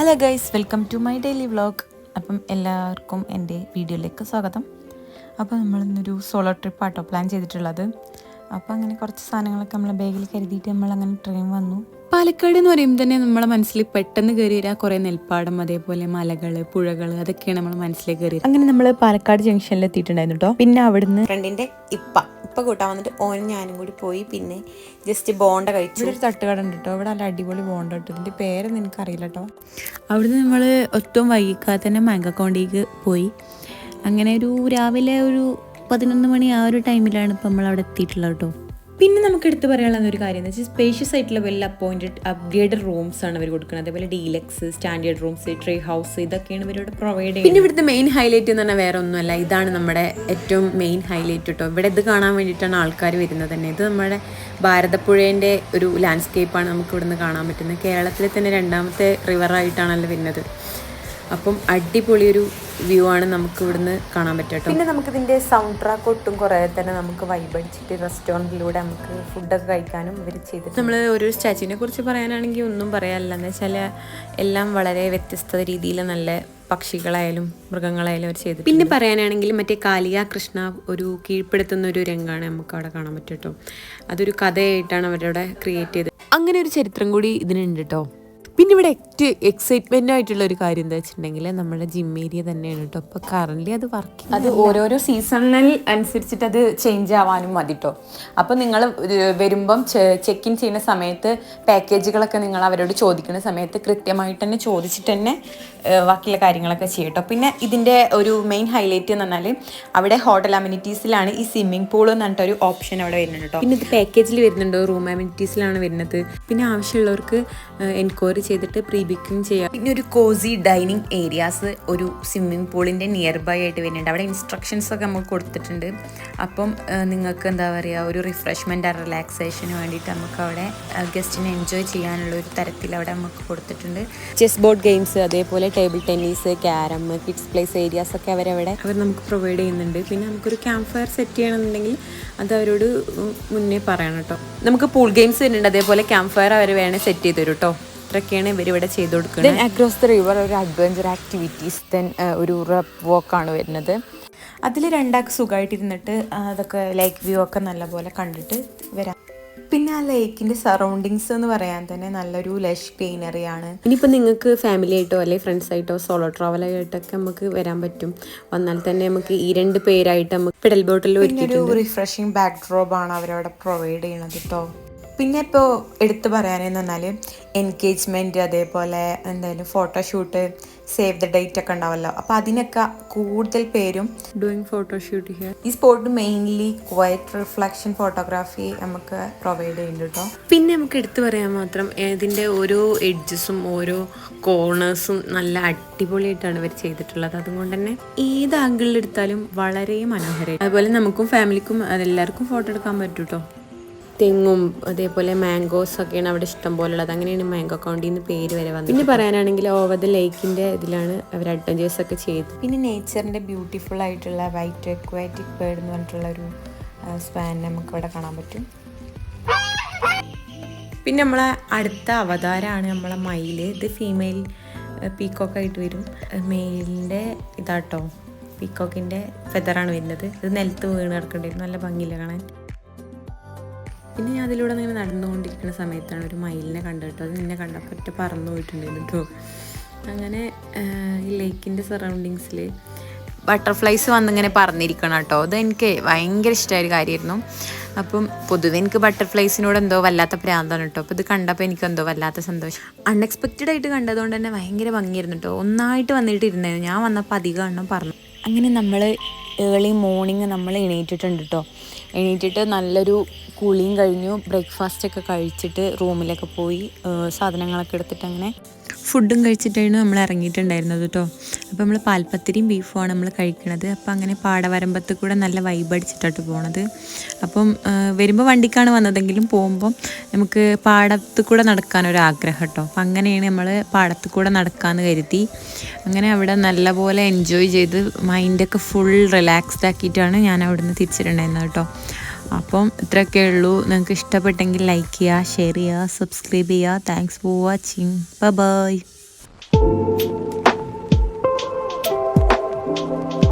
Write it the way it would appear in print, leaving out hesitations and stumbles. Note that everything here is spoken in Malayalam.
Hello guys, welcome to my daily vlog. അപ്പം എല്ലാവർക്കും എൻ്റെ വീഡിയോയിലേക്ക് സ്വാഗതം. അപ്പോൾ നമ്മളിന്നൊരു സോളോ ട്രിപ്പാട്ടോ പ്ലാൻ ചെയ്തിട്ടുള്ളത്. അപ്പോൾ അങ്ങനെ കുറച്ച് സാധനങ്ങളൊക്കെ നമ്മളെ ബാഗിൽ കരുതിയിട്ട് നമ്മളങ്ങനെ ട്രെയിൻ വന്നു. പാലക്കാട് എന്ന് പറയുമ്പോൾ തന്നെ നമ്മളെ മനസ്സിൽ പെട്ടെന്ന് കയറി വരിക കുറേ നെൽപ്പാടം, അതേപോലെ മലകൾ, പുഴകൾ, അതൊക്കെയാണ് നമ്മളെ മനസ്സിലേക്ക് കയറിയത്. അങ്ങനെ നമ്മൾ പാലക്കാട് ജംഗ്ഷനിൽ എത്തിയിട്ടുണ്ടായിരുന്നു കേട്ടോ. പിന്നെ അവിടുന്ന് ഫ്രണ്ടിൻ്റെ ഇപ്പ കൂട്ടാൻ വന്നിട്ട് ഓനും ഞാനും കൂടി പോയി. പിന്നെ ജസ്റ്റ് ബോണ്ട കഴിച്ചു. ഇവിടെ ഒരു തട്ടുകട ഉണ്ട് കേട്ടോ. ഇവിടെ നല്ല അടിപൊളി ബോണ്ട കിട്ടും. ഇതിൻ്റെ പേരൊന്നും എനിക്കറിയില്ല കേട്ടോ. അവിടുന്ന് നമ്മൾ ഒട്ടും വൈകിക്കാതെ തന്നെ മാങ്കക്കോണ്ടിക്ക് പോയി. അങ്ങനെ രാവിലെ 11 മണി ആ ഒരു ടൈമിലാണ് ഇപ്പം നമ്മളവിടെ എത്തിയിട്ടുള്ളത് കേട്ടോ. പിന്നെ നമുക്ക് എടുത്ത് പറയാനുള്ള ഒരു കാര്യം എന്ന് വെച്ചാൽ സ്പേഷ്യസ് ആയിട്ടുള്ള വെൽ അപ്ഗ്രേഡഡ് റൂംസ് ആണ് അവർ കൊടുക്കുന്നത്. അതേപോലെ deluxe, standard rooms, tree house, ഇതൊക്കെയാണ് ഇവരോട് പ്രൊവൈഡ് ചെയ്യുന്നത്. പിന്നെ ഇവിടുത്തെ മെയിൻ ഹൈലൈറ്റ് എന്ന് പറഞ്ഞാൽ വേറെ ഒന്നുമല്ല, ഇതാണ് നമ്മുടെ ഏറ്റവും മെയിൻ ഹൈലൈറ്റ് കേട്ടോ. ഇവിടെ ഇത് കാണാൻ വേണ്ടിയിട്ടാണ് ആൾക്കാർ വരുന്നത് തന്നെ. ഇത് നമ്മുടെ ഭാരതപ്പുഴേൻ്റെ ഒരു ലാൻഡ്സ്കേപ്പാണ് നമുക്ക് ഇവിടുന്ന് കാണാൻ പറ്റുന്നത്. കേരളത്തിലെ തന്നെ 2ാമത്തെ റിവറായിട്ടാണല്ലോ വരുന്നത്. അപ്പം അടിപൊളി ഒരു വ്യൂ ആണ് നമുക്ക് ഇവിടുന്ന് കാണാൻ പറ്റും. പിന്നെ നമുക്കിതിൻ്റെ സൗണ്ട് ട്രാക്ക് ഒട്ടും കുറേ തന്നെ നമുക്ക് വൈബ് അടിച്ചിട്ട് റെസ്റ്റോറൻറ്റിലൂടെ നമുക്ക് ഫുഡൊക്കെ കഴിക്കാനും ഇവർ ചെയ്തിട്ട്. നമ്മൾ ഒരു സ്റ്റാച്യൂവിനെ കുറിച്ച് പറയാനാണെങ്കിൽ ഒന്നും പറയാനില്ല. എന്ന് വെച്ചാൽ എല്ലാം വളരെ വ്യത്യസ്ത രീതിയിൽ നല്ല പക്ഷികളായാലും മൃഗങ്ങളായാലും അവർ ചെയ്തു. പിന്നെ പറയാനാണെങ്കിൽ മറ്റേ കാലിയ കൃഷ്ണ ഒരു കീഴ്പ്പെടുത്തുന്ന ഒരു രംഗമാണ് നമുക്ക് അവിടെ കാണാൻ പറ്റും കേട്ടോ. അതൊരു കഥയായിട്ടാണ് അവരവിടെ ക്രിയേറ്റ് ചെയ്തത്. അങ്ങനെ ഒരു ചരിത്രം കൂടി ഇതിനുണ്ട് കേട്ടോ. പിന്നെ ഇവിടെ എക്സൈറ്റ്മെൻ്റ് ആയിട്ടുള്ള ഒരു കാര്യം എന്താ വെച്ചിട്ടുണ്ടെങ്കിൽ നമ്മുടെ ജിം ഏരിയ തന്നെയാണ് കേട്ടോ. അപ്പോൾ കറൻ്റ് അത് വർക്ക്, അത് ഓരോരോ സീസണിൽ അനുസരിച്ചിട്ട് അത് ചേഞ്ച് ആവാനും മതി കേട്ടോ. അപ്പോൾ നിങ്ങൾ വരുമ്പം ചെക്ക് ഇൻ ചെയ്യുന്ന സമയത്ത് പാക്കേജുകളൊക്കെ നിങ്ങൾ അവരോട് ചോദിക്കുന്ന സമയത്ത് കൃത്യമായിട്ട് തന്നെ ചോദിച്ചിട്ട് തന്നെ ബാക്കിയുള്ള കാര്യങ്ങളൊക്കെ ചെയ്യും കേട്ടോ. പിന്നെ ഇതിൻ്റെ ഒരു മെയിൻ ഹൈലൈറ്റ് എന്ന് പറഞ്ഞാൽ അവിടെ ഹോട്ടൽ അമ്യൂണിറ്റീസിലാണ് ഈ സ്വിമ്മിംഗ് പൂൾ എന്ന് പറഞ്ഞിട്ട് ഒരു ഓപ്ഷൻ അവിടെ വരുന്നുണ്ട് കേട്ടോ. പിന്നെ ഇത് പാക്കേജിൽ വരുന്നുണ്ട്, റൂം അമ്യൂണിറ്റീസിലാണ് വരുന്നത്. പിന്നെ ആവശ്യമുള്ളവർക്ക് എൻക്വയറി ചെയ്തിട്ട് പ്രീ ബുക്കിംഗ് ചെയ്യാം. പിന്നെ ഒരു കോസി ഡൈനിങ് ഏരിയാസ് ഒരു സ്വിമ്മിംഗ് പൂളിൻ്റെ നിയർ ബൈ ആയിട്ട് വരുന്നുണ്ട്. അവിടെ ഇൻസ്ട്രക്ഷൻസ് ഒക്കെ നമുക്ക് കൊടുത്തിട്ടുണ്ട്. അപ്പം നിങ്ങൾക്ക് എന്താ പറയുക, ഒരു റിഫ്രഷ്മെൻറ്റ്, റിലാക്സേഷന് വേണ്ടിയിട്ട് നമുക്ക് അവിടെ ഗസ്റ്റിനെ എൻജോയ് ചെയ്യാനുള്ള ഒരു തരത്തിൽ അവിടെ നമുക്ക് കൊടുത്തിട്ടുണ്ട്. ചെസ് ബോർഡ് ഗെയിംസ്, അതേപോലെ table tennis, carrom, kids place areas ഒക്കെ അവർ നമുക്ക് പ്രൊവൈഡ് ചെയ്യുന്നുണ്ട്. പിന്നെ നമുക്കൊരു ക്യാമ്പ് ഫയർ സെറ്റ് ചെയ്യണമെന്നുണ്ടെങ്കിൽ അത് അവരോട് മുന്നേ പറയണം കേട്ടോ. നമുക്ക് പൂൾ ഗെയിംസ് വരുന്നുണ്ട്, അതേപോലെ ക്യാമ്പ് ഫയർ അവർ വേണേൽ സെറ്റ് ചെയ്ത് തരും കേട്ടോ. ഇത്രയൊക്കെയാണ് ഇവരിവിടെ ചെയ്ത് കൊടുക്കുന്നത്. അക്രോസ് ദ റിവർ ഒരു അഡ്വഞ്ചർ ആക്ടിവിറ്റീസ്, ഒരു റെപ്പ് വോക്കാണ് വരുന്നത്. അതിൽ 2 ആൾക്ക് സുഖമായിട്ടിരുന്നിട്ട് അതൊക്കെ ലേക്ക് വ്യൂ ഒക്കെ നല്ലപോലെ കണ്ടിട്ട് വരാം. പിന്നെ ആ ലേക്കിൻ്റെ സറൗണ്ടിങ്സ് എന്ന് പറയാൻ തന്നെ നല്ലൊരു ലഷ് ഗ്രീനറിയാണ്. ഇനിയിപ്പോൾ നിങ്ങൾക്ക് ഫാമിലി ആയിട്ടോ അല്ലെങ്കിൽ ഫ്രണ്ട്സ് ആയിട്ടോ സോളോ ട്രാവലായിട്ടൊക്കെ നമുക്ക് വരാൻ പറ്റും. വന്നാൽ തന്നെ നമുക്ക് ഈ 2 പേരായിട്ട് നമുക്ക് പെഡൽ ബോട്ടിൽ ഒരു റിഫ്രഷിങ് ബാക്ക് ഡ്രോപ്പാണ് അവരവിടെ പ്രൊവൈഡ് ചെയ്യണത് കേട്ടോ. പിന്നെ ഇപ്പോൾ എടുത്തു പറയാനെന്ന് പറഞ്ഞാൽ എൻഗേജ്മെൻറ്റ്, അതേപോലെ എന്തായാലും ഫോട്ടോഷൂട്ട്, സേവ് ദ ഡേറ്റ് ഒക്കെ ഉണ്ടാവല്ലോ. അപ്പോൾ അതിനൊക്കെ കൂടുതൽ പേരും ഡൂയിങ് ഫോട്ടോഷൂട്ട് ഹിയർ. ഈ spot mainly quiet reflection photography നമുക്ക് പ്രൊവൈഡ് ചെയ്യുന്നുണ്ട് കേട്ടോ. പിന്നെ നമുക്ക് എടുത്തു പറയാൻ മാത്രം ഇതിൻ്റെ ഓരോ എഡ്ജസും ഓരോ കോർണേഴ്സും നല്ല അടിപൊളിയായിട്ടാണ് ഇവർ ചെയ്തിട്ടുള്ളത്. അതുകൊണ്ട് തന്നെ ഏത് ആംഗിളിൽ എടുത്താലും വളരെ മനോഹരമായി. അതുപോലെ നമുക്കും ഫാമിലിക്കും അതെല്ലാവർക്കും ഫോട്ടോ എടുക്കാൻ പറ്റും കേട്ടോ. തെങ്ങും അതേപോലെ മാംഗോസ് ഒക്കെയാണ് അവിടെ ഇഷ്ടം പോലെ ഉള്ളത്. അങ്ങനെയാണ് മാംഗോ കൗണ്ടി എന്ന് പേര് വരെ വന്നത്. പിന്നെ പറയാനാണെങ്കിൽ ഓവർ ദ ലേക്കിൻ്റെ ഇതിലാണ് അവർ അഡ്വഞ്ചേഴ്സ് ഒക്കെ ചെയ്തത്. പിന്നെ നേച്ചറിൻ്റെ ബ്യൂട്ടിഫുൾ ആയിട്ടുള്ള വൈറ്റ് അക്വാറ്റിക് ബേർഡ് എന്ന് പറഞ്ഞിട്ടുള്ളൊരു സ്പാൻ നമുക്ക് ഇവിടെ കാണാൻ പറ്റും. പിന്നെ നമ്മളെ അടുത്ത അവതാരമാണ് നമ്മളെ മയിൽ. ഇത് ഫീമെയിൽ പീക്കോക്കായിട്ട് വരും. മെയിലിൻ്റെ ഇതാട്ടോ, പീക്കോക്കിൻ്റെ ഫെദറാണ് വരുന്നത്. ഇത് നിലത്ത് വീണ് കിടക്കേണ്ടിയിരുന്നു, നല്ല ഭംഗിയില്ല കാണാൻ. പിന്നെ ഞാൻ അതിലൂടെ ഇങ്ങനെ നടന്നുകൊണ്ടിരിക്കുന്ന സമയത്താണ് ഒരു മയിലിനെ കണ്ടിട്ടോ. അത് നിന്നെ കണ്ടപ്പോൾ ഒറ്റ പറന്നു പോയിട്ടുണ്ടായിരുന്നു കേട്ടോ. അങ്ങനെ ഈ ലേക്കിൻ്റെ സറൗണ്ടിങ്സിൽ ബട്ടർഫ്ലൈസ് വന്നിങ്ങനെ പറന്നിരിക്കണം കേട്ടോ. അത് എനിക്ക് ഭയങ്കര ഇഷ്ടമായൊരു കാര്യമായിരുന്നു. അപ്പം പൊതുവെ എനിക്ക് ബട്ടർഫ്ലൈസിനോട് എന്തോ വല്ലാത്ത പ്രാന്താണ് കേട്ടോ. അപ്പോൾ ഇത് കണ്ടപ്പോൾ എനിക്ക് എന്തോ വല്ലാത്ത സന്തോഷം. അൺഎക്സ്പെക്റ്റഡ് ആയിട്ട് കണ്ടതുകൊണ്ട് തന്നെ ഭയങ്കര ഭംഗിയായിരുന്നു കേട്ടോ. ഒന്നായിട്ട് വന്നിട്ട് ഇരുന്നായിരുന്നു. ഞാൻ വന്നപ്പോൾ അധികം എണ്ണം പറഞ്ഞു. അങ്ങനെ നമ്മൾ ഏർലി മോർണിംഗ് നമ്മൾ എണീറ്റിട്ടുണ്ട് കേട്ടോ. എണീറ്റിട്ട് നല്ലൊരു കുളിയും കഴിഞ്ഞു, ബ്രേക്ക്ഫാസ്റ്റൊക്കെ കഴിച്ചിട്ട് റൂമിലൊക്കെ പോയി സാധനങ്ങളൊക്കെ എടുത്തിട്ട് അങ്ങനെ ഫുഡും കഴിച്ചിട്ടായിരുന്നു നമ്മൾ ഇറങ്ങിയിട്ടുണ്ടായിരുന്നത് കേട്ടോ. അപ്പോൾ നമ്മൾ പാൽപ്പത്തിരിയും ബീഫുമാണ് നമ്മൾ കഴിക്കണത്. അപ്പോൾ അങ്ങനെ പാടവരമ്പത്ത് കൂടെ നല്ല വൈബ് അടിച്ചിട്ടാണ് പോണത്. അപ്പം വരുമ്പോൾ വണ്ടിക്കാണ് വന്നതെങ്കിലും പോകുമ്പം നമുക്ക് പാടത്ത് കൂടെ നടക്കാനൊരാഗ്രഹം കേട്ടോ. അപ്പം അങ്ങനെയാണ് നമ്മൾ പാടത്ത് കൂടെ നടക്കാമെന്ന് കരുതി. അങ്ങനെ അവിടെ നല്ലപോലെ എൻജോയ് ചെയ്ത് മൈൻഡൊക്കെ ഫുൾ റിലാക്സ്ഡ് ആക്കിയിട്ടാണ് ഞാൻ അവിടെ നിന്ന് തിരിച്ചിട്ടുണ്ടായിരുന്നത് കേട്ടോ. അപ്പം ഇത്രയൊക്കെ ഉള്ളൂ. നിങ്ങൾക്ക് ഇഷ്ടപ്പെട്ടെങ്കിൽ ലൈക്ക് ചെയ്യുക, ഷെയർ ചെയ്യുക, സബ്സ്ക്രൈബ് ചെയ്യുക. Thanks for watching. ബൈ.